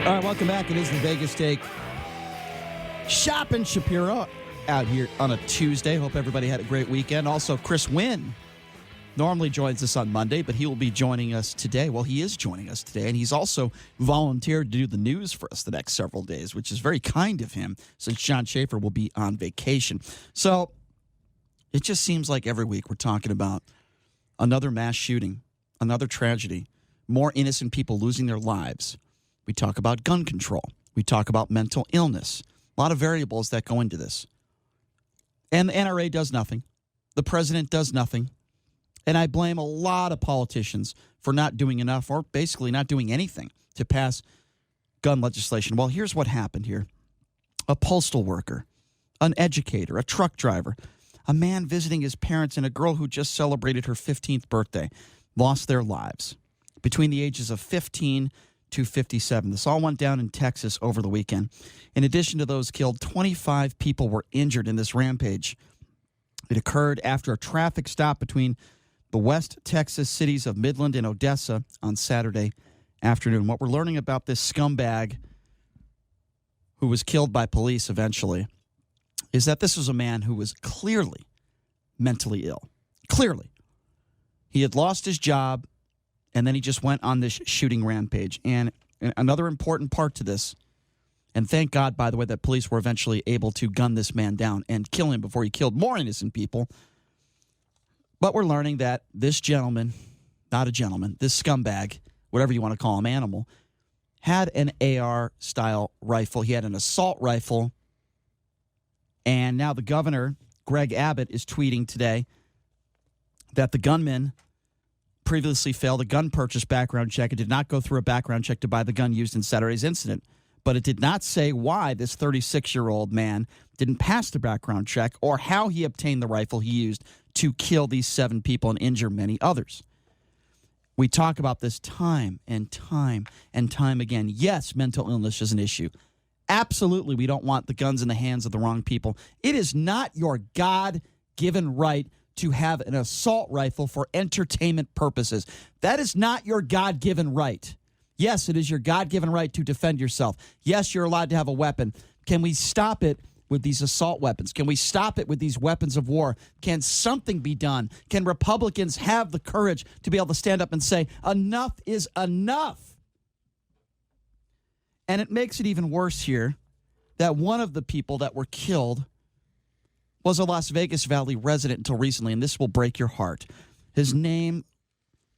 All right, welcome back. It is the Vegas Take. Shopping Shapiro out here on a Tuesday. Hope everybody had a great weekend. Also, Chris Wynn normally joins us on Monday, but he will be joining us today. Well, he is joining us today, and he's also volunteered to do the news for us the next several days, which is very kind of him since John Schaefer will be on vacation. So it just seems like every week we're talking about another mass shooting, another tragedy, more innocent people losing their lives. We talk about gun control. We talk about mental illness. A lot of variables that go into this. And the NRA does nothing. The president does nothing. And I blame a lot of politicians for not doing enough or basically not doing anything to pass gun legislation. Well, here's what happened here. A postal worker, an educator, a truck driver, a man visiting his parents, and a girl who just celebrated her 15th birthday lost their lives between the ages of 15 to 57. This all went down in Texas over the weekend. In addition to those killed, 25 people were injured in this rampage. It occurred after a traffic stop between the West Texas cities of Midland and Odessa on Saturday afternoon. What we're learning about this scumbag who was killed by police eventually is that this was a man who was clearly mentally ill. Clearly. He had lost his job, and then he just went on this shooting rampage. And another important part to this, and thank God, by the way, that police were eventually able to gun this man down and kill him before he killed more innocent people. But we're learning that this gentleman, not a gentleman, this scumbag, whatever you want to call him, animal, had an AR-style rifle. He had an assault rifle. And now the governor, Greg Abbott, is tweeting today that the gunman previously failed a gun purchase background check and did not go through a background check to buy the gun used in Saturday's incident. But it did not say why this 36-year-old man didn't pass the background check or how he obtained the rifle he used to kill these 7 people and injure many others. We talk about this time and time and time again. Yes, mental illness is an issue. Absolutely, we don't want the guns in the hands of the wrong people. It is not your God-given right to have an assault rifle for entertainment purposes. That is not your God-given right. Yes, it is your God-given right to defend yourself. Yes, you're allowed to have a weapon. Can we stop it with these assault weapons? Can we stop it with these weapons of war? Can something be done? Can Republicans have the courage to be able to stand up and say, enough is enough? And it makes it even worse here that one of the people that were killed was a Las Vegas Valley resident until recently, and this will break your heart. His name,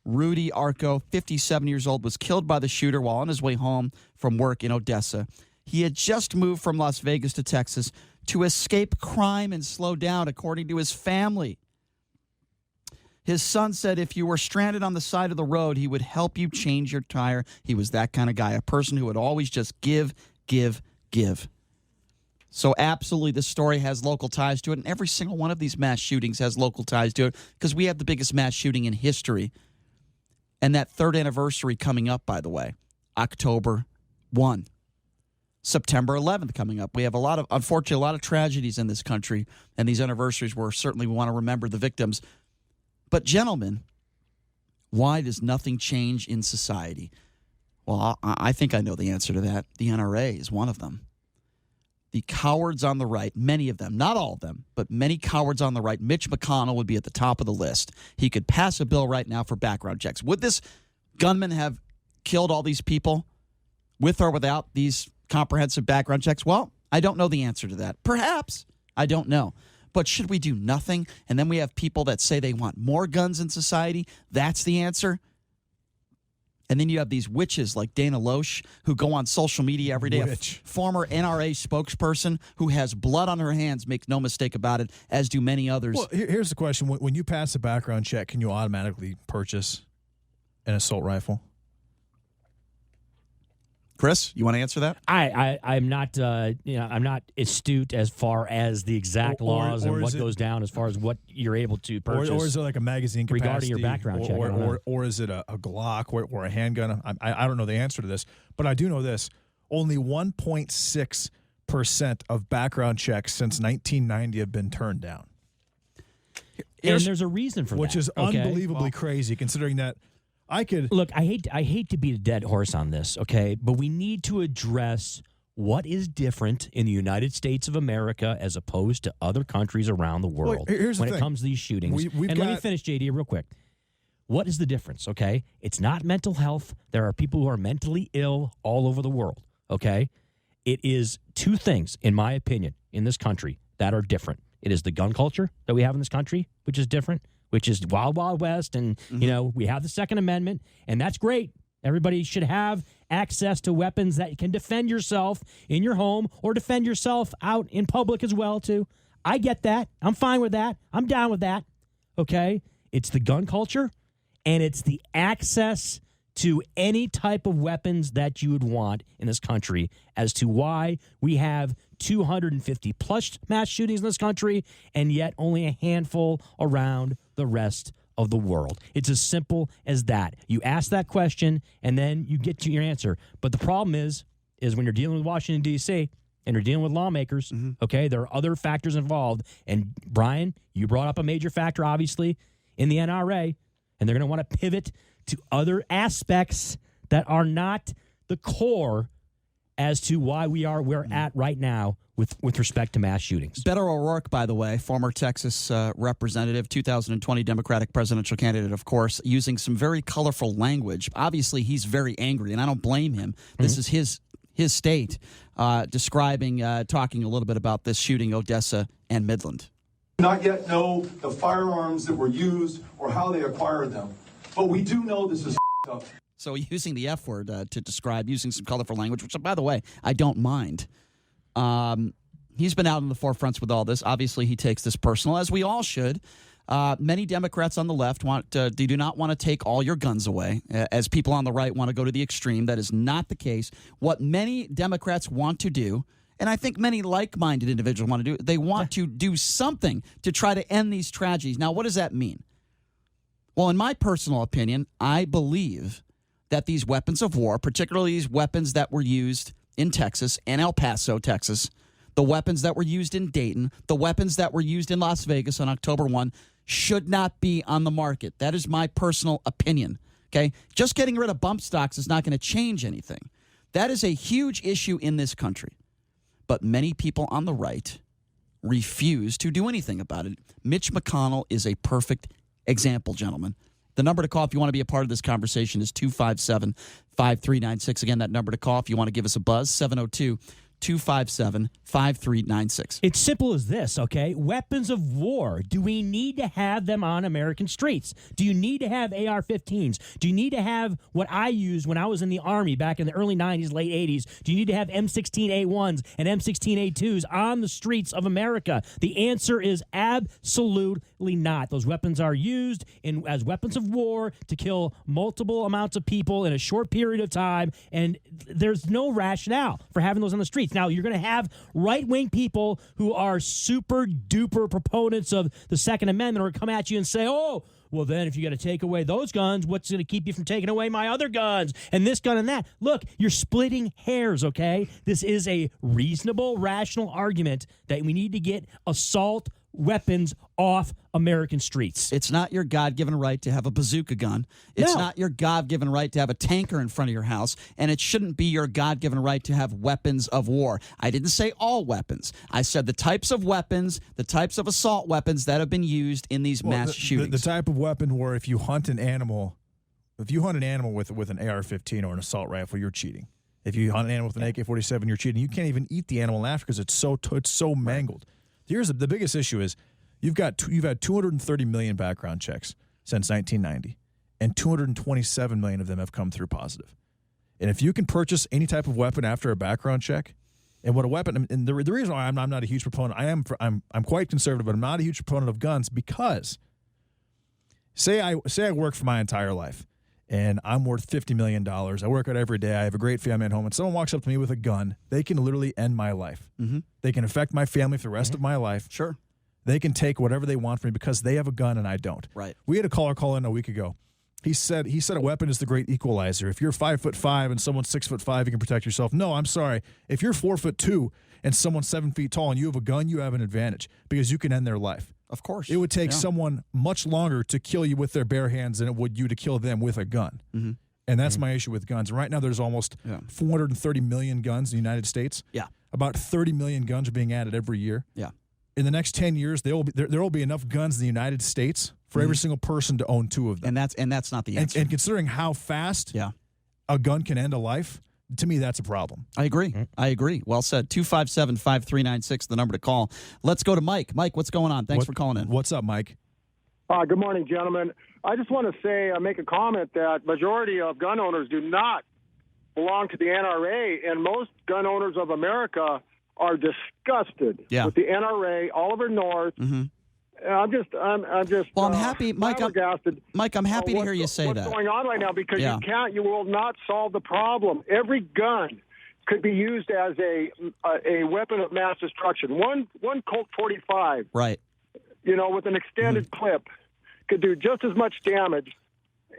Rudy Arco, 57 years old, was killed by the shooter while on his way home from work in Odessa. He had just moved from Las Vegas to Texas to escape crime and slow down, according to his family. His son said if you were stranded on the side of the road, he would help you change your tire. He was that kind of guy, a person who would always just give, give, give. So absolutely, this story has local ties to it, and every single one of these mass shootings has local ties to it because we have the biggest mass shooting in history. And that third anniversary coming up, by the way, October 1. September 11th coming up. We have unfortunately, a lot of tragedies in this country, and these anniversaries where certainly we want to remember the victims. But gentlemen, why does nothing change in society? Well, I think I know the answer to that. The NRA is one of them. The cowards on the right, many of them, not all of them, but many cowards on the right. Mitch McConnell would be at the top of the list. He could pass a bill right now for background checks. Would this gunman have killed all these people with or without these comprehensive background checks? Well, I don't know the answer to that. Perhaps. I don't know. But should we do nothing? And then we have people that say they want more guns in society. That's the answer. And then you have these witches like Dana Loesch who go on social media every day. Witch. A former NRA spokesperson who has blood on her hands, makes no mistake about it, as do many others. Well, here's the question. When you pass a background check, can you automatically purchase an assault rifle? Chris, you want to answer that? I'm not I'm not astute as far as the exact laws and what goes down as far as what you're able to purchase. Or is it like a magazine capacity? Regarding your background check. Or is it a Glock or a handgun? I don't know the answer to this, but I do know this. Only 1.6% of background checks since 1990 have been turned down. And there's a reason for that. Which is unbelievably crazy considering that I could look. I hate to beat a dead horse on this, okay? But we need to address what is different in the United States of America as opposed to other countries around the world here's the when it thing. comes to these shootings. We've Let me finish, JD, real quick. What is the difference, okay? It's not mental health. There are people who are mentally ill all over the world, okay? It is two things, in my opinion, in this country that are different. It is the gun culture that we have in this country, which is different, which is wild, wild west. And, we have the Second Amendment, and that's great. Everybody should have access to weapons that can defend yourself in your home or defend yourself out in public as well, too. I get that. I'm fine with that. I'm down with that, okay? It's the gun culture, and it's the access to any type of weapons that you would want in this country as to why we have 250 plus mass shootings in this country and yet only a handful around the rest of the world. It's as simple as that. You ask that question and then you get to your answer. But the problem is when you're dealing with Washington, D.C., and you're dealing with lawmakers, okay, there are other factors involved. And Brian, you brought up a major factor, obviously, in the NRA, and they're going to want to pivot to other aspects that are not the core as to why we're at right now with respect to mass shootings. Beto O'Rourke, by the way, former Texas representative, 2020 Democratic presidential candidate, of course, using some very colorful language. Obviously, he's very angry, and I don't blame him. This is his state, talking a little bit about this shooting, Odessa and Midland. Not yet know the firearms that were used or how they acquired them. But we do know this is up. So using the F word to describe, using some colorful language, which, by the way, I don't mind. He's been out in the forefronts with all this. Obviously, he takes this personal, as we all should. Many Democrats on the left do not want to take all your guns away, as people on the right want to go to the extreme. That is not the case. What many Democrats want to do, and I think many like-minded individuals want to do, they want to do something to try to end these tragedies. Now, what does that mean? Well, in my personal opinion, I believe that these weapons of war, particularly these weapons that were used in Texas and El Paso, Texas, the weapons that were used in Dayton, the weapons that were used in Las Vegas on October 1, should not be on the market. That is my personal opinion, okay? Just getting rid of bump stocks is not going to change anything. That is a huge issue in this country. But many people on the right refuse to do anything about it. Mitch McConnell is a perfect example, gentlemen. The number to call if you want to be a part of this conversation is 257-5396. Again, that number to call if you want to give us a buzz, 702-257-5396. It's simple as this, okay? Weapons of war. Do we need to have them on American streets? Do you need to have AR-15s? Do you need to have what I used when I was in the Army back in the early 90s, late 80s? Do you need to have M16A1s and M16A2s on the streets of America? The answer is absolutely not. Those weapons are used as weapons of war to kill multiple amounts of people in a short period of time, and there's no rationale for having those on the streets. Now, you're going to have right-wing people who are super-duper proponents of the Second Amendment or come at you and say, oh, well, then if you got to take away those guns, what's going to keep you from taking away my other guns and this gun and that? Look, you're splitting hairs, okay? This is a reasonable, rational argument that we need to get assault weapons off American streets. It's not your God-given right to have a bazooka gun. It's not your God-given right to have a tanker in front of your house, and it shouldn't be your God-given right to have weapons of war. I didn't say all weapons. I said the types of weapons, the types of assault weapons that have been used in these mass shootings. The type of weapon where if you hunt an animal with an AR-15 or an assault rifle, you're cheating. If you hunt an animal with an AK-47, you're cheating. You can't even eat the animal after because it's so mangled. Here's the biggest issue is you've had 230 million background checks since 1990, and 227 million of them have come through positive. And if you can purchase any type of weapon after a background check, and what a weapon, and the reason why I'm not a huge proponent, I'm quite conservative, but I'm not a huge proponent of guns because say I work for my entire life and I'm worth $50 million. I work out every day. I have a great family at home. And someone walks up to me with a gun, they can literally end my life. Mm-hmm. They can affect my family for the rest of my life. Sure. They can take whatever they want from me because they have a gun and I don't. Right. We had a caller call in a week ago. He said a weapon is the great equalizer. If you're 5'5" and someone's 6'5", you can protect yourself. No, I'm sorry. If you're 4'2" and someone's 7 feet tall and you have a gun, you have an advantage because you can end their life. Of course. It would take someone much longer to kill you with their bare hands than it would you to kill them with a gun. Mm-hmm. And that's my issue with guns. Right now, there's almost 430 million guns in the United States. Yeah. About 30 million guns are being added every year. Yeah. In the next 10 years, there will be enough guns in the United States for every single person to own 2 of them. And that's not the answer. And considering how fast a gun can end a life, to me, that's a problem. I agree. I agree. Well said. 257-5396, the number to call. Let's go to Mike. Mike, what's going on? Thanks for calling in. What's up, Mike? Good morning, gentlemen. I just want to say, make a comment that majority of gun owners do not belong to the NRA, and most gun owners of America are disgusted with the NRA, Oliver North. Mm-hmm. I'm just. Well, I'm happy, Mike. I'm happy to hear you say what's that. What's going on right now? Because you will not solve the problem. Every gun could be used as a weapon of mass destruction. One Colt 45, right? With an extended clip, could do just as much damage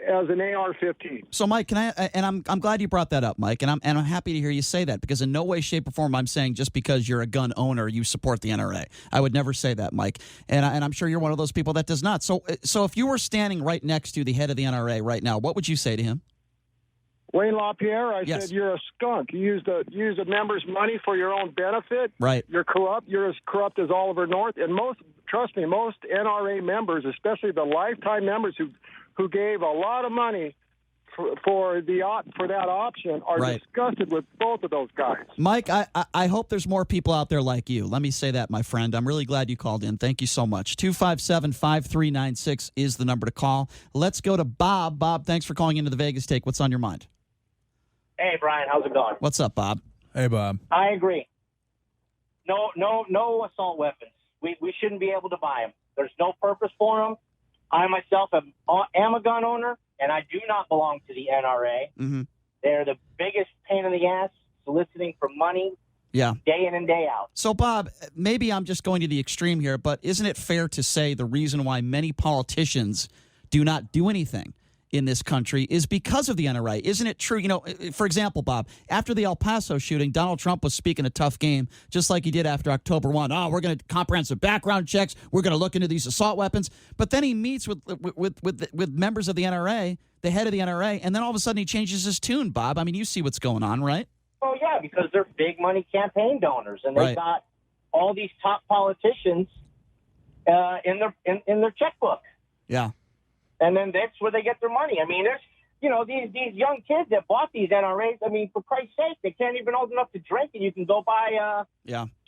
as an AR-15. So, Mike, I'm glad you brought that up, Mike, and I'm happy to hear you say that, because in no way, shape, or form I'm saying just because you're a gun owner you support the NRA. I would never say that, Mike, and I'm sure you're one of those people that does not. So if you were standing right next to the head of the NRA right now, what would you say to him? Wayne LaPierre, I said, you're a skunk. You use a member's money for your own benefit. Right. You're corrupt. You're as corrupt as Oliver North. And trust me, most NRA members, especially the lifetime members who gave a lot of money for that option, are disgusted with both of those guys. Mike, I hope there's more people out there like you. Let me say that, my friend. I'm really glad you called in. Thank you so much. 257-5396 is the number to call. Let's go to Bob. Bob, thanks for calling into the Vegas Take. What's on your mind? Hey, Brian, how's it going? What's up, Bob? Hey, Bob. I agree. No assault weapons. We shouldn't be able to buy them. There's no purpose for them. I myself am a gun owner, and I do not belong to the NRA. Mm-hmm. They're the biggest pain in the ass, soliciting for money day in and day out. So, Bob, maybe I'm just going to the extreme here, but isn't it fair to say the reason why many politicians do not do anything in this country is because of the NRA? Isn't it true? For example, Bob, after the El Paso shooting, Donald Trump was speaking a tough game, just like he did after October 1. Oh, we're going to comprehensive background checks. We're going to look into these assault weapons. But then he meets with members of the NRA, the head of the NRA, and then all of a sudden he changes his tune, Bob. I mean, you see what's going on, right? Oh, yeah, because they're big money campaign donors, and they've got all these top politicians in their checkbook. Yeah. And then that's where they get their money. I mean, there's, these young kids that bought these NRAs. I mean, for Christ's sake, they can't even old enough to drink, and you can go buy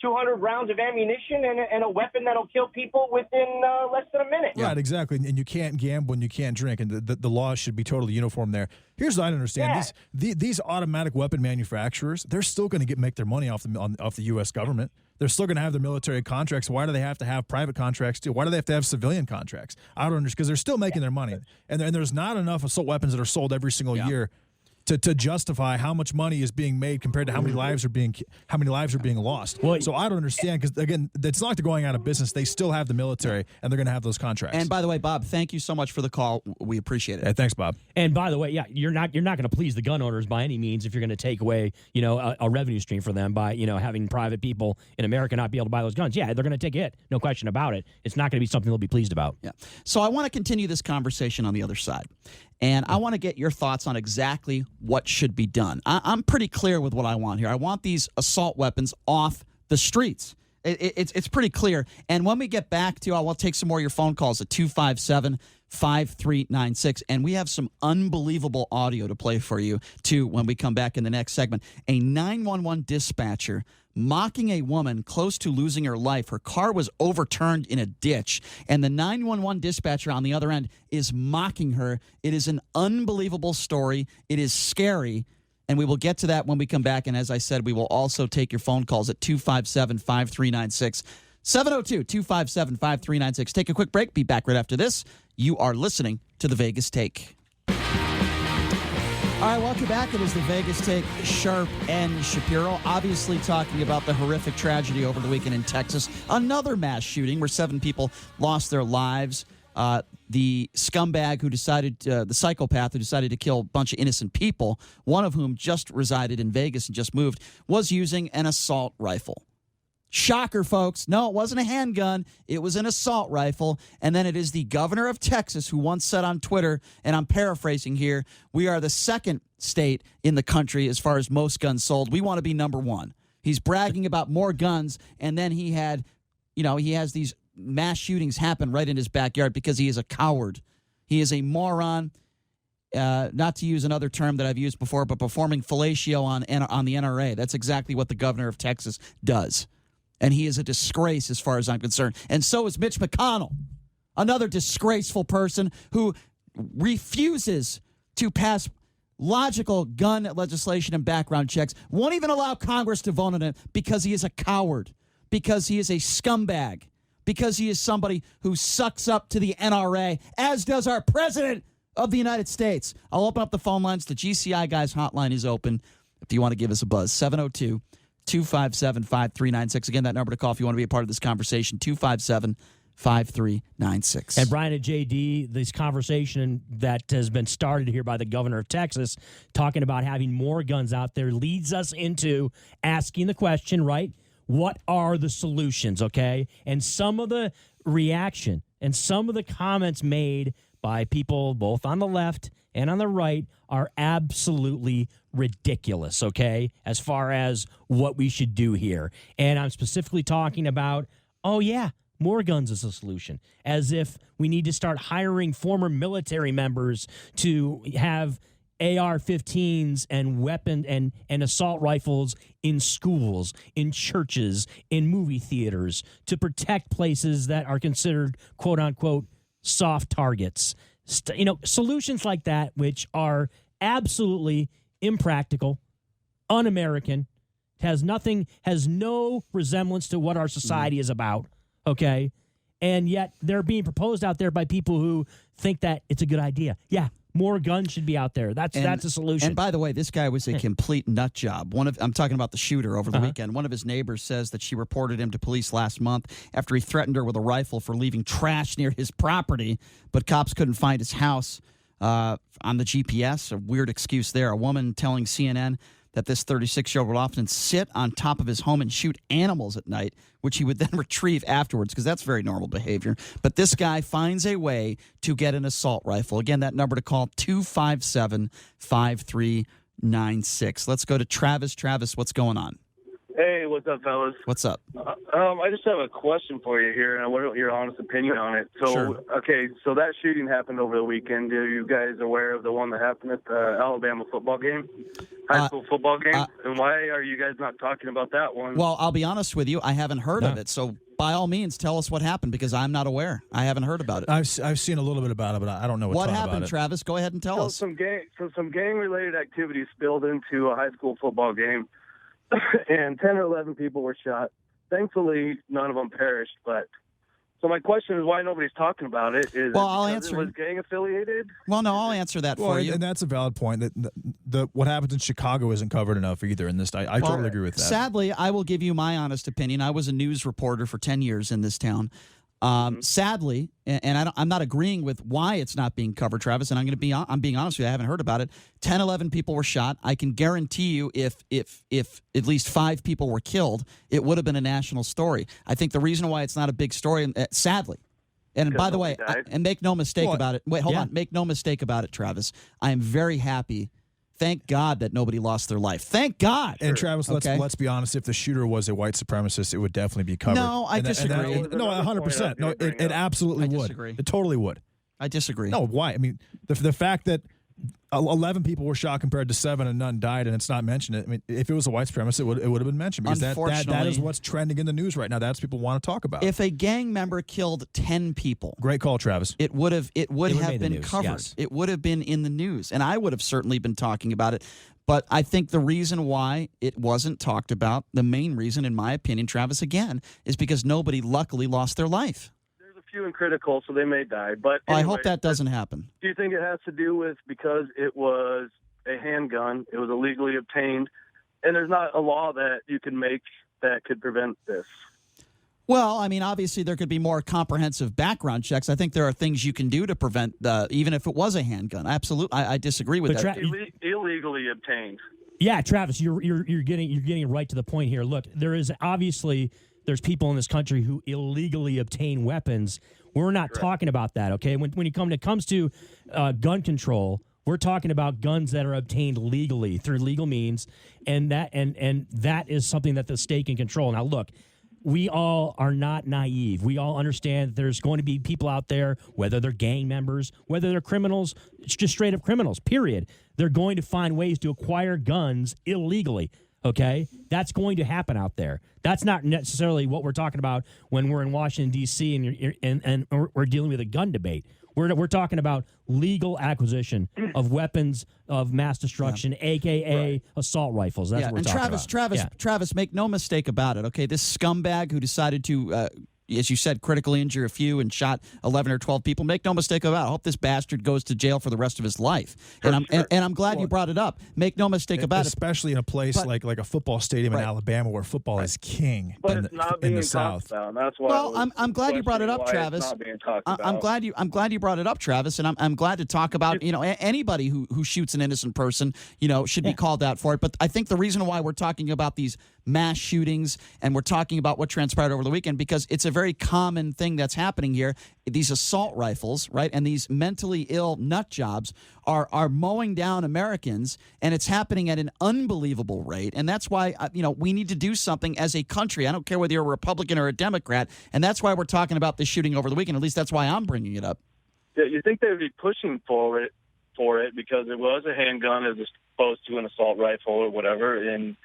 200 rounds of ammunition and a weapon that'll kill people within less than a minute. Right, exactly. And you can't gamble and you can't drink, and the laws should be totally uniform there. Here's what I don't understand: these automatic weapon manufacturers, they're still going to make their money off the U.S. government. They're still going to have their military contracts. Why do they have to have private contracts too? Why do they have to have civilian contracts? I don't understand, because they're still making their money, and there's not enough assault weapons that are sold every single year to justify how much money is being made compared to how many lives are being lost. So I don't understand, because again, it's not like they're going out of business. They still have the military, and they're going to have those contracts. And by the way, Bob, thank you so much for the call. We appreciate it. Hey, thanks, Bob. And by the way, you're not going to please the gun owners by any means if you're going to take away a revenue stream for them by having private people in America not be able to buy those guns. Yeah, they're going to take a hit, no question about it. It's not going to be something they'll be pleased about. Yeah. So I want to continue this conversation on the other side. And I want to get your thoughts on exactly what should be done. I'm pretty clear with what I want here. I want these assault weapons off the streets. It's pretty clear. And when we get back to, I will take some more of your phone calls at 257-5396. And we have some unbelievable audio to play for you, too, when we come back in the next segment. A 911 dispatcher mocking a woman close to losing her life. Her car was overturned in a ditch, and the 911 dispatcher on the other end is mocking her. It is an unbelievable story. It is scary, and we will get to that when we come back. And as I said, we will also take your phone calls at 257-5396. 702-257-5396. Take a quick break. Be back right after this. You are listening to The Vegas Take. All right, welcome back. It is the Vegas Take, Sharp and Shapiro. Obviously talking about the horrific tragedy over the weekend in Texas. Another mass shooting where 7 people lost their lives. The scumbag who decided, the psychopath who decided to kill a bunch of innocent people, one of whom just resided in Vegas and just moved, was using an assault rifle. Shocker, folks. No, it wasn't a handgun. It was an assault rifle. And then it is the governor of Texas who once said on Twitter, and I'm paraphrasing here, we are the second state in the country as far as most guns sold. We want to be number one. He's bragging about more guns, and then he has these mass shootings happen right in his backyard because he is a coward. He is a moron. Not to use another term that I've used before, but performing fellatio on the NRA. That's exactly what the governor of Texas does. And he is a disgrace as far as I'm concerned. And so is Mitch McConnell, another disgraceful person who refuses to pass logical gun legislation and background checks, won't even allow Congress to vote on it because he is a coward, because he is a scumbag, because he is somebody who sucks up to the NRA, as does our president of the United States. I'll open up the phone lines. The GCI Guys hotline is open if you want to give us a buzz. 702-257-5396. Again, that number to call if you want to be a part of this conversation, 257-5396. And Brian and JD, this conversation that has been started here by the governor of Texas, talking about having more guns out there, leads us into asking the question, right? What are the solutions, okay? And some of the reaction and some of the comments made by people both on the left and on the right are absolutely ridiculous, okay, as far as what we should do here. And I'm specifically talking about, oh, yeah, more guns is a solution, as if we need to start hiring former military members to have AR-15s and weapon and assault rifles in schools, in churches, in movie theaters to protect places that are considered, quote unquote, soft targets. Solutions like that, which are absolutely impractical, un-American, has no resemblance to what our society is about, okay? And yet they're being proposed out there by people who think that it's a good idea. Yeah, more guns should be out there. That's a solution. And by the way, this guy was a complete nut job. I'm talking about the shooter over the weekend. One of his neighbors says that she reported him to police last month after he threatened her with a rifle for leaving trash near his property, but cops couldn't find his house on the GPS. A weird excuse there. A woman telling CNN that this 36-year-old would often sit on top of his home and shoot animals at night, which he would then retrieve afterwards, because that's very normal behavior. But this guy finds a way to get an assault rifle. Again, that number to call, 257-5396. Let's go to Travis. Travis, what's going on? Hey, what's up, fellas? What's up? I just have a question for you here, and I want your honest opinion on it. So, Sure. Okay, so that shooting happened over the weekend. Are you guys aware of the one that happened at the Alabama football game, high school football game? And why are you guys not talking about that one? Well, I'll be honest with you. I haven't heard of it. So by all means, tell us what happened, because I'm not aware. I haven't heard about it. I've seen a little bit about it, but I don't know what ton happened, about it. Travis? Go ahead and tell us. Some gang-related activity spilled into a high school football game, and 10 or 11 people were shot. Thankfully, none of them perished. But so my question is, why nobody's talking about it? Is well, it I'll because answer. it was gang-affiliated? Well, no, I'll answer that for you. And that's a valid point. That the what happens in Chicago isn't covered enough either in this. I totally agree with that. Sadly, I will give you my honest opinion. I was a news reporter for 10 years in this town. Sadly, and I'm not agreeing with why it's not being covered, Travis, and I'm being honest with you, I haven't heard about it. 10, 11 people were shot. I can guarantee you if at least 5 people were killed, it would have been a national story. I think the reason why it's not a big story, sadly, and by the way, and make no mistake about it. Wait, hold on. Make no mistake about it, Travis. I am very happy. Thank God that nobody lost their life. Thank God. And Travis, let's be honest. If the shooter was a white supremacist, it would definitely be covered. No, I disagree. No, 100%. No, it absolutely would. Disagree. It totally would. I disagree. No, why? I mean, the fact that 11 people were shot compared to 7 and none died, and it's not mentioned. I mean, if it was a white supremacist, it would have been mentioned, because that is what's trending in the news right now. That's what people want to talk about. If a gang member killed 10 people, great call, Travis. It would have been covered. Yes. It would have been in the news, and I would have certainly been talking about it. But I think the reason why it wasn't talked about, the main reason, in my opinion, Travis, again, is because nobody luckily lost their life. There's a few and critical, so they may die. But I anyway, hope that doesn't happen. Do you think it has to do with because it was a handgun, it was illegally obtained, and there's not a law that you can make that could prevent this? Well, I mean, obviously there could be more comprehensive background checks. I think there are things you can do to prevent, even if it was a handgun. Absolutely, I disagree with that. Illegally obtained. Yeah, Travis, you're getting right to the point here. Look, there is obviously there's people in this country who illegally obtain weapons. We're not talking about that, okay? When it comes to gun control, we're talking about guns that are obtained legally through legal means, and that is something that the state can control. Now, look, we all are not naive. We all understand that there's going to be people out there, whether they're gang members, whether they're criminals, it's just straight up criminals, period. They're going to find ways to acquire guns illegally. Okay, that's going to happen out there. That's not necessarily what we're talking about when we're in Washington D.C. and we're dealing with a gun debate. We're talking about legal acquisition of weapons of mass destruction, aka assault rifles. That's what we're talking about. Travis, make no mistake about it. Okay, this scumbag who decided to, as you said, critically injure a few and shot 11 or 12 people. Make no mistake about it. I hope this bastard goes to jail for the rest of his life. And I'm glad you brought it up. Make no mistake about it. Especially in a place like a football stadium in Alabama where football is king in the South. That's why. Well, I'm glad you brought it up, Travis. I'm glad you brought it up, Travis, and I'm glad to talk about anybody who shoots an innocent person should be called out for it. But I think the reason why we're talking about these mass shootings and we're talking about what transpired over the weekend because it's a very common thing that's happening here. These assault rifles, right, and these mentally ill nut jobs are mowing down Americans, and it's happening at an unbelievable rate. And that's why we need to do something as a country. I don't care whether you're a Republican or a Democrat, and that's why we're talking about this shooting over the weekend. At least that's why I'm bringing it up. Yeah, you think they would be pushing for it because it was a handgun as opposed to an assault rifle or whatever, and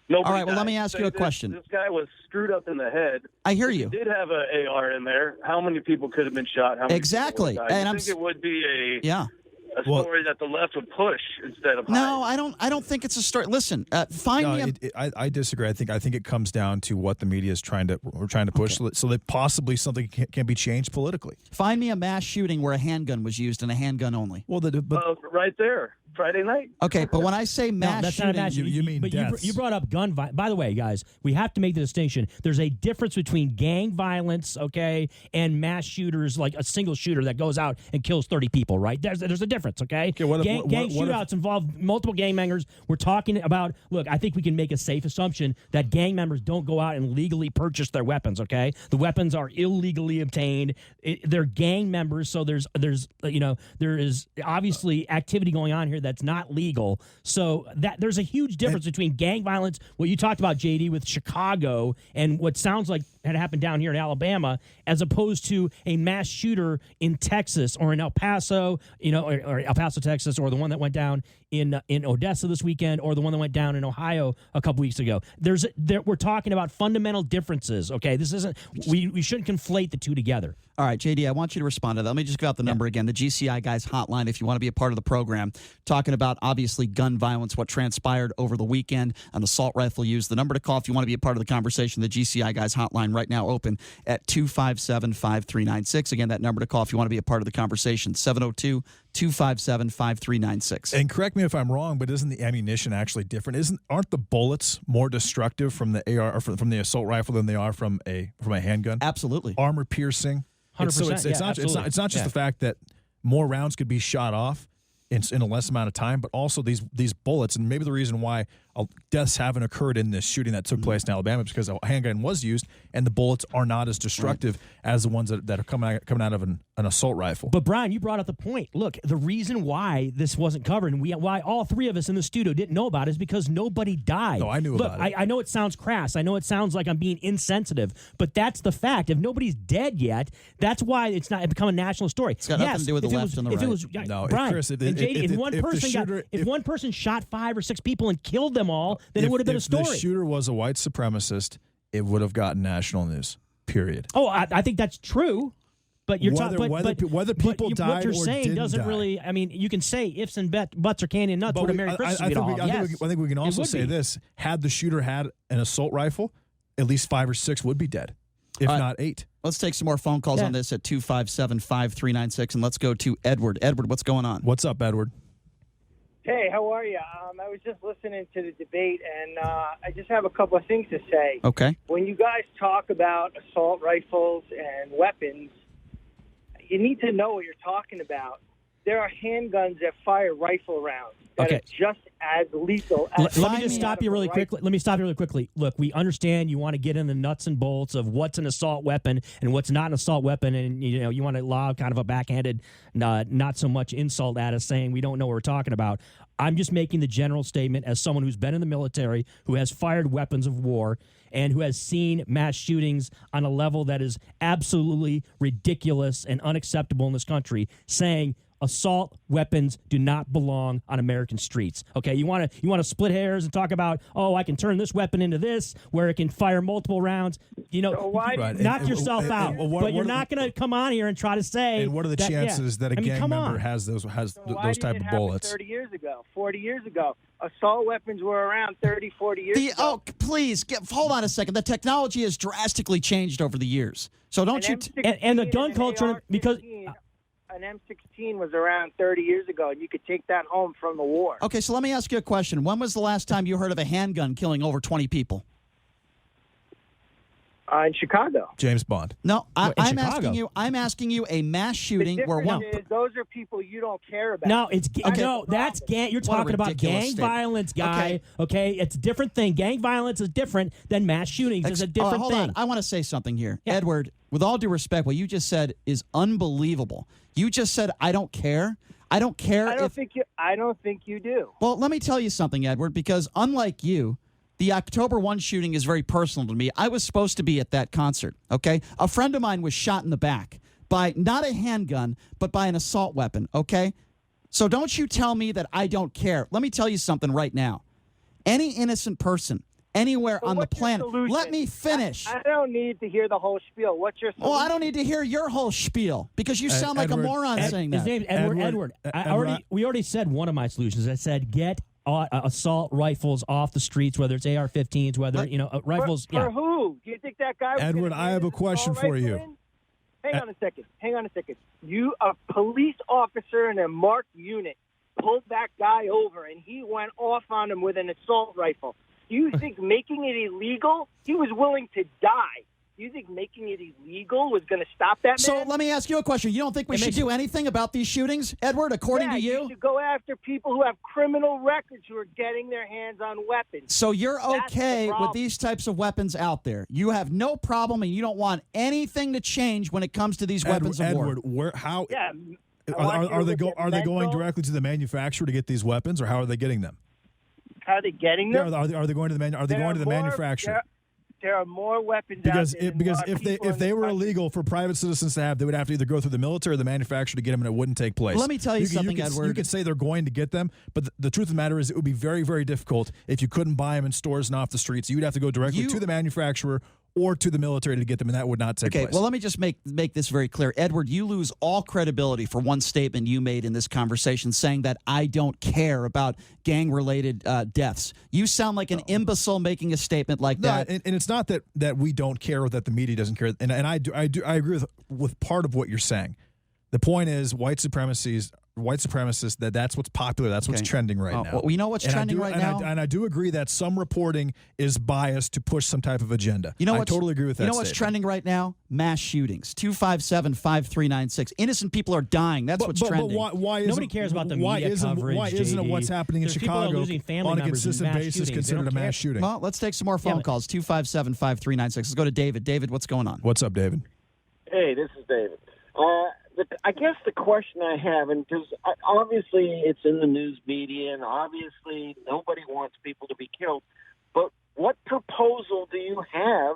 nobody. All right, well, let me ask you a question. This guy was screwed up in the head. I hear you. If he did have an AR in there, how many people could have been shot? How many exactly. And I think it would be a story that the left would push instead of no, I don't think it's a story. Listen, I disagree. I think it comes down to what the media is trying to push, so that possibly something can be changed politically. Find me a mass shooting where a handgun was used and a handgun only. Well, right there, Friday night. Okay, but when I say mass that's shooting, not a mass shooting. You mean but deaths. you brought up gun violence. By the way, guys, we have to make the distinction. There's a difference between gang violence, okay, and mass shooters, like a single shooter that goes out and kills 30 people, right? There's a difference, okay? Gang shootouts involve multiple gang members. We're talking about, look, I think we can make a safe assumption that gang members don't go out and legally purchase their weapons, okay? The weapons are illegally obtained. They're gang members, so there is obviously activity going on here that's not legal. So that there's a huge difference between gang violence, what you talked about, JD, with Chicago, and what sounds like had happened down here in Alabama, as opposed to a mass shooter in Texas or in El Paso, or El Paso, Texas, or the one that went down in Odessa this weekend, or the one that went down in Ohio a couple weeks ago. We're talking about fundamental differences. Okay, this isn't. We shouldn't conflate the two together. All right, JD, I want you to respond to that. Let me just give out the number again, the GCI Guys hotline, if you want to be a part of the program, talking about, obviously, gun violence, what transpired over the weekend, an assault rifle use. The number to call if you want to be a part of the conversation, the GCI Guys hotline right now open at 257-5396. Again, that number to call if you want to be a part of the conversation, 702-257-5396. And correct me if I'm wrong, but isn't the ammunition actually different? Aren't the bullets more destructive from the AR or from the assault rifle than they are from a handgun? Absolutely. Armor piercing. 100%. It's not just the fact that more rounds could be shot off in a less amount of time, but also these bullets, and maybe the reason why deaths haven't occurred in this shooting that took place in Alabama is because a handgun was used, and the bullets are not as destructive as the ones that are coming out of an assault rifle. But Brian, you brought up the point. Look, the reason why this wasn't covered and why all three of us in the studio didn't know about it is because nobody died. No, I knew about it. I know it sounds crass. I know it sounds like I'm being insensitive, but that's the fact. If nobody's dead yet, that's why it's not become a national story. It's got nothing to do with the left and the right. No, Brian, Chris, if one person shot 5 or 6 people and killed them all, then it would have been a story. If the shooter was a white supremacist, it would have gotten national news. Period. Oh, I think that's true. But you're whether people died what you're or saying didn't doesn't die. really. I mean, you can say ifs and buts or candy and nuts. What a Merry Christmas we'd all have. I think we can also say this: had the shooter had an assault rifle, at least 5 or 6 would be dead, if not 8. Let's take some more phone calls on this at 257-5396, and let's go to Edward. Edward, what's going on? What's up, Edward? Hey, how are you? I was just listening to the debate, and I just have a couple of things to say. Okay. When you guys talk about assault rifles and weapons, you need to know what you're talking about. There are handguns that fire rifle rounds. that Okay. are just as lethal as Let me just stop you really quickly. Let me stop you really quickly. Look, we understand you want to get in the nuts and bolts of what's an assault weapon and what's not an assault weapon, and you want to lob kind of a backhanded, not so much insult at us, saying we don't know what we're talking about. I'm just making the general statement as someone who's been in the military, who has fired weapons of war, and who has seen mass shootings on a level that is absolutely ridiculous and unacceptable in this country, saying assault weapons do not belong on American streets. Okay, you want to split hairs and talk about, oh, I can turn this weapon into this, where it can fire multiple rounds. Knock yourself out. But you're not going to come on here and try to say. And what are the chances that a gang member has those type of bullets? 30 years ago, 40 years ago, assault weapons were around 30, 40 years ago. Oh, please, hold on a second. The technology has drastically changed over the years. So don't you... And the gun culture, because... An M16 was around 30 years ago, and you could take that home from the war. Okay, so let me ask you a question. When was the last time you heard of a handgun killing over 20 people? In Chicago. James Bond. No, I'm asking you a mass shooting where one... Those are people you don't care about. No, that's gang. You're talking about gang violence, guy. Okay, it's a different thing. Gang violence is different than mass shootings. It's a different thing. Hold on. I want to say something here. Yeah. Edward, with all due respect, what you just said is unbelievable. You just said, I don't care. I don't care. I don't think you do. Well, let me tell you something, Edward, because unlike you, the October 1 shooting is very personal to me. I was supposed to be at that concert, okay? A friend of mine was shot in the back by not a handgun, but by an assault weapon, okay? So don't you tell me that I don't care. Let me tell you something right now. Any innocent person anywhere on the planet. Let me finish. I don't need to hear the whole spiel. What's your solution? Well, I don't need to hear your whole spiel because you sound like a moron saying that. His name's Edward. We already said one of my solutions. I said get assault rifles off the streets, whether it's AR-15s, whether rifles. For who? Do you think that guy? Edward, I have a question for you. Hang on a second. You, a police officer in a marked unit, pulled that guy over, and he went off on him with an assault rifle. Do you think making it illegal? He was willing to die. Do you think making it illegal was going to stop that man? So let me ask you a question. You don't think we should do anything about these shootings, Edward, according to you? You should go after people who have criminal records who are getting their hands on weapons. So you're okay with these types of weapons out there? You have no problem and you don't want anything to change when it comes to these weapons of war? Edward, how... Yeah. Are they going directly to the manufacturer to get these weapons, or how are they getting them? How are they getting them? Yeah, are they going to the manufacturer? There are more weapons because out there because if they were illegal for private citizens to have, they would have to either go through the military or the manufacturer to get them, and it wouldn't take place. Let me tell you something, Edward. You could say they're going to get them, but the truth of the matter is it would be very, very difficult if you couldn't buy them in stores and off the streets. You'd have to go directly to the manufacturer or to the military to get them, and that would not take place. Okay, well, let me just make this very clear. Edward, you lose all credibility for one statement you made in this conversation saying that I don't care about gang-related deaths. You sound like an imbecile making a statement like that. And it's not that we don't care or that the media doesn't care, and I agree with part of what you're saying. The point is white supremacists, that's what's popular. That's what's trending right now. Well, you know what's trending right now? And I do agree that some reporting is biased to push some type of agenda. I totally agree with that. You know what's trending right now? Mass shootings. 257-5396. Innocent people are dying. That's what's trending. But why nobody cares about the media coverage, Why isn't it what's happening in Chicago on a consistent basis considered a mass shooting? Well, let's take some more phone calls. 257-5396. Let's go to David. David, what's going on? What's up, David? Hey, this is David. I guess the question I have, and because obviously it's in the news media, and obviously nobody wants people to be killed, but what proposal do you have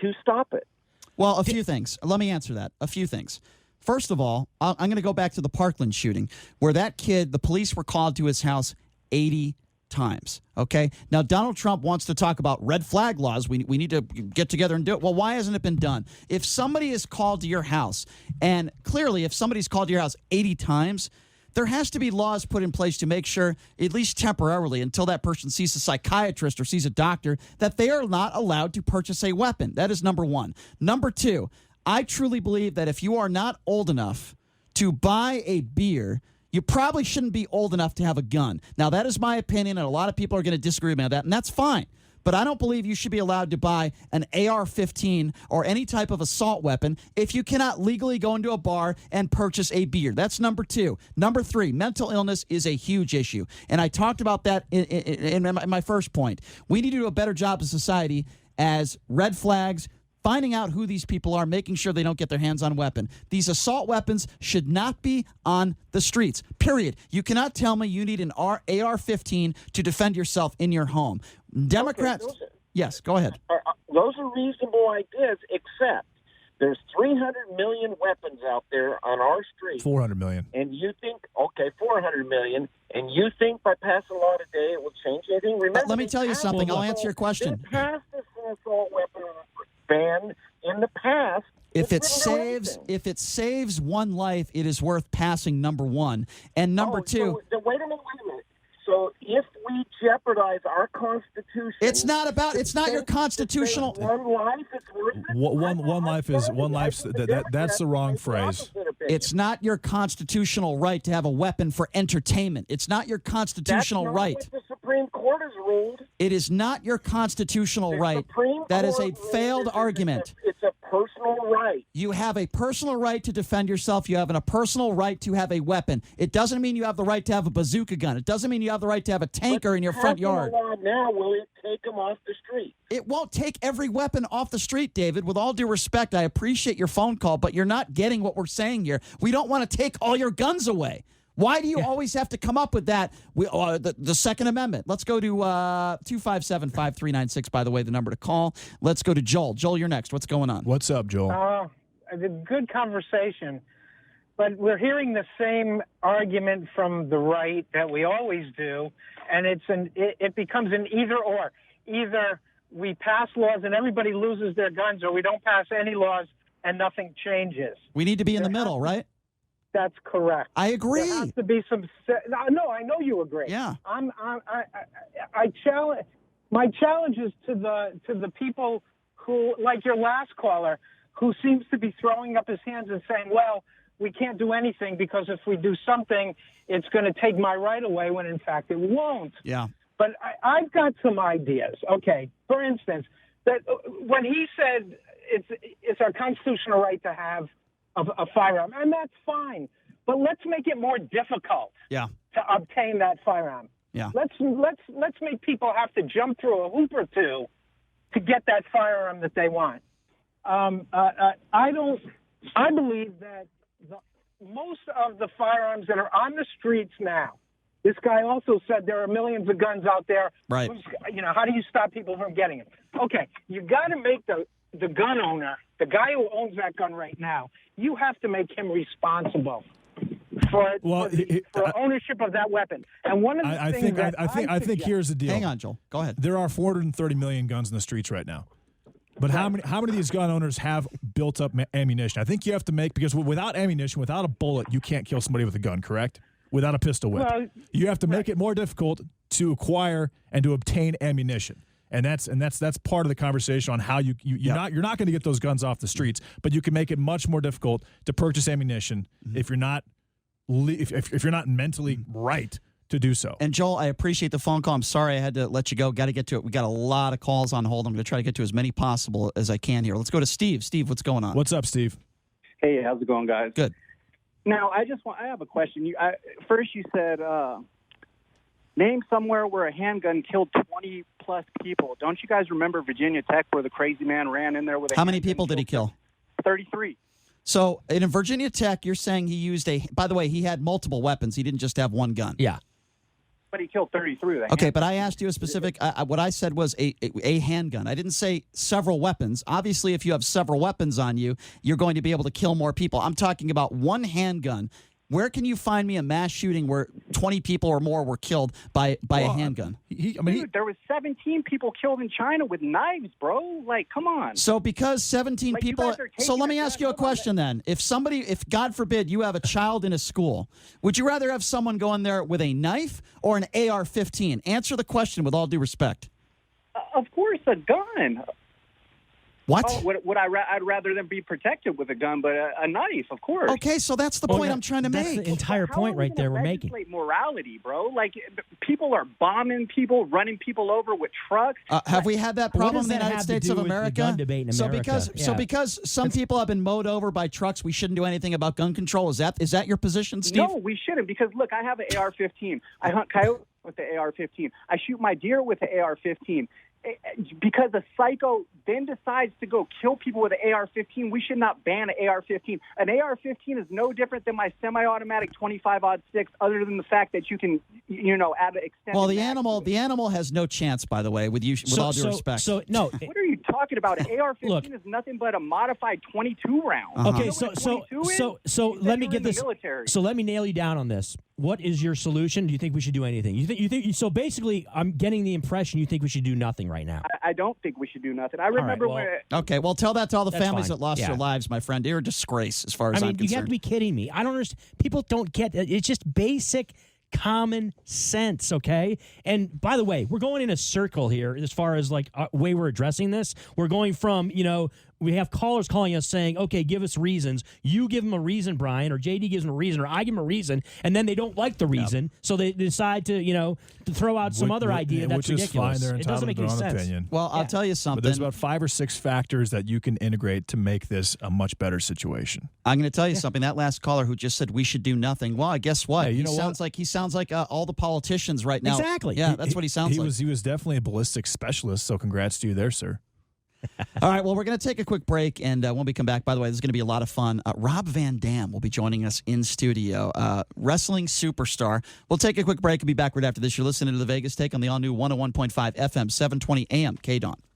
to stop it? Well, a few things. Let me answer that. A few things. First of all, I'm going to go back to the Parkland shooting, where that kid, the police were called to his house 80 times. Okay. Now, Donald Trump wants to talk about red flag laws. We need to get together and do it. Well, why hasn't it been done? If somebody is called to your house, and clearly if somebody's called to your house 80 times, there has to be laws put in place to make sure, at least temporarily, until that person sees a psychiatrist or sees a doctor, that they are not allowed to purchase a weapon. That is number one. Number two, I truly believe that if you are not old enough to buy a beer, you probably shouldn't be old enough to have a gun. Now, that is my opinion, and a lot of people are going to disagree with me on that, and that's fine. but I don't believe you should be allowed to buy an AR-15 or any type of assault weapon if you cannot legally go into a bar and purchase a beer. That's number 2. Number 3, mental illness is a huge issue, and I talked about that in my first point. We need to do a better job as society as red flags, finding out who these people are, making sure they don't get their hands on a weapon. These assault weapons should not be on the streets, period. You cannot tell me you need an AR-15 to defend yourself in your home. Democrats... Okay, yes, go ahead. Those are reasonable ideas, except there's 300 million weapons out there on our streets. 400 million. And you think, 400 million, and you think by passing a law today it will change anything? Remember, let me tell you something. I'll answer your question. They passed this assault weapon ban in the past. If it saves one life, it is worth passing, number 1. And number 2... So, wait a minute. So if we jeopardize our Constitution... It's not your constitutional... One life is worth it? One life is... One life's... That's the wrong phrase. It's not your constitutional right to have a weapon for entertainment. It's not your constitutional right. That's not what the Supreme Court has ruled. It is not your constitutional right. That is a failed argument. It's a personal right. You have a personal right to defend yourself. You have a personal right to have a weapon. It doesn't mean you have the right to have a bazooka gun. It doesn't mean you have the right to have a tanker in your front yard. Now, will it take them off the street? It won't take every weapon off the street, David. With all due respect, I appreciate your phone call, but you're not getting what we're saying here. We don't want to take all your guns away. Why do you always have to come up with that? The Second Amendment. Let's go to 257-5396, by the way, the number to call. Let's go to Joel. Joel, you're next. What's going on? What's up, Joel? A good conversation, but we're hearing the same argument from the right that we always do, and it becomes an either-or. Either we pass laws and everybody loses their guns, or we don't pass any laws and nothing changes. We need to be in the middle, right? That's correct. I agree. There has to be some. No, I know you agree. Yeah. I challenge. My challenge is to the people who, like your last caller, who seems to be throwing up his hands and saying, "Well, we can't do anything because if we do something, it's going to take my right away." When in fact it won't. Yeah. But I've got some ideas. Okay. For instance, that when he said it's our constitutional right to have a firearm, and that's fine. But let's make it more difficult to obtain that firearm. Yeah. Let's make people have to jump through a hoop or two to get that firearm that they want. I believe that most of the firearms that are on the streets now, this guy also said there are millions of guns out there. Right. How do you stop people from getting them? Okay, you got to make the gun owner, the guy who owns that gun right now, you have to make him responsible for ownership of that weapon. And one of the I think here's the deal. Hang on, Joel. Go ahead. There are 430 million guns in the streets right now. But how many of these gun owners have built up ammunition? I think you have to make, because without ammunition, without a bullet, you can't kill somebody with a gun, correct? Without a pistol whip. Well, you have to make it more difficult to acquire and to obtain ammunition. And that's part of the conversation on how you're not going to get those guns off the streets, but you can make it much more difficult to purchase ammunition if you're not mentally right to do so. And Joel, I appreciate the phone call. I'm sorry I had to let you go. Got to get to it. We got a lot of calls on hold. I'm going to try to get to as many possible as I can here. Let's go to Steve. Steve, what's going on? What's up, Steve? Hey, how's it going, guys? Good. Now, I have a question. First, you said name somewhere where a handgun killed 20-plus people. Don't you guys remember Virginia Tech where the crazy man ran in there with a How many people did he kill? 33. So in Virginia Tech, you're saying he used by the way, he had multiple weapons. He didn't just have one gun. Yeah. But he killed 33 with a Okay, but I asked you a specific, what I said was a handgun. I didn't say several weapons. Obviously, if you have several weapons on you, you're going to be able to kill more people. I'm talking about one handgun. Where can you find me a mass shooting where 20 people or more were killed by a handgun? Dude, there was 17 people killed in China with knives, bro. Like, come on. So because 17 people... So let me ask you a question then. If God forbid, you have a child in a school, would you rather have someone go in there with a knife or an AR-15? Answer the question with all due respect. Of course, a gun. What? Oh, I'd rather them be protected with a gun, but a knife, of course. Okay, so that's the point I'm trying to That's make. the entire point right there we're making. Morality, bro. Like, people are bombing people, running people over with trucks. Have we had that problem in the United States of America? Gun debate in America? So because some people have been mowed over by trucks, we shouldn't do anything about gun control. Is that your position, Steve? No, we shouldn't, because look, I have an AR-15. I hunt coyotes with the AR-15. I shoot my deer with the AR-15. Because a psycho then decides to go kill people with an AR-15, we should not ban an AR-15. An AR-15 is no different than my semi-automatic 25-06, other than the fact that you can, add an extended. Well, the animal has no chance, by the way. With all due respect. So no. What are you talking about? An AR-15 is nothing but a modified 22 round. Okay, so let me get this. Military. So let me nail you down on this. What is your solution? Do you think we should do anything? You think so? Basically, I'm getting the impression you think we should do nothing right now. I don't think we should do nothing. I remember when. Okay, well, tell that to all the That's families fine. that lost their lives, my friend. You're a disgrace, as far as I'm concerned. You have to be kidding me. I don't understand. People don't get it. It's just basic common sense, okay? And by the way, we're going in a circle here as far as like way we're addressing this. We're going from, we have callers calling us saying, okay, give us reasons. You give them a reason, Brian, or JD gives them a reason, or I give them a reason, and then they don't like the reason, so they decide to, to throw out some other idea that's which ridiculous. Is fine. They're It doesn't entitled make to any their own sense. opinion. Well, I'll tell you something. But there's about 5 or 6 factors that you can integrate to make this a much better situation. I'm going to tell you something. That last caller who just said we should do nothing. Well, I guess what? Hey, he sounds like all the politicians right now. Exactly. Yeah, that's what he sounds like. He was definitely a ballistics specialist, so congrats to you there, sir. All right, well, we're going to take a quick break, and when we come back, by the way, this is going to be a lot of fun. Rob Van Dam will be joining us in studio, wrestling superstar. We'll take a quick break and be back right after this. You're listening to The Vegas Take on the all-new 101.5 FM, 720 AM, KDON.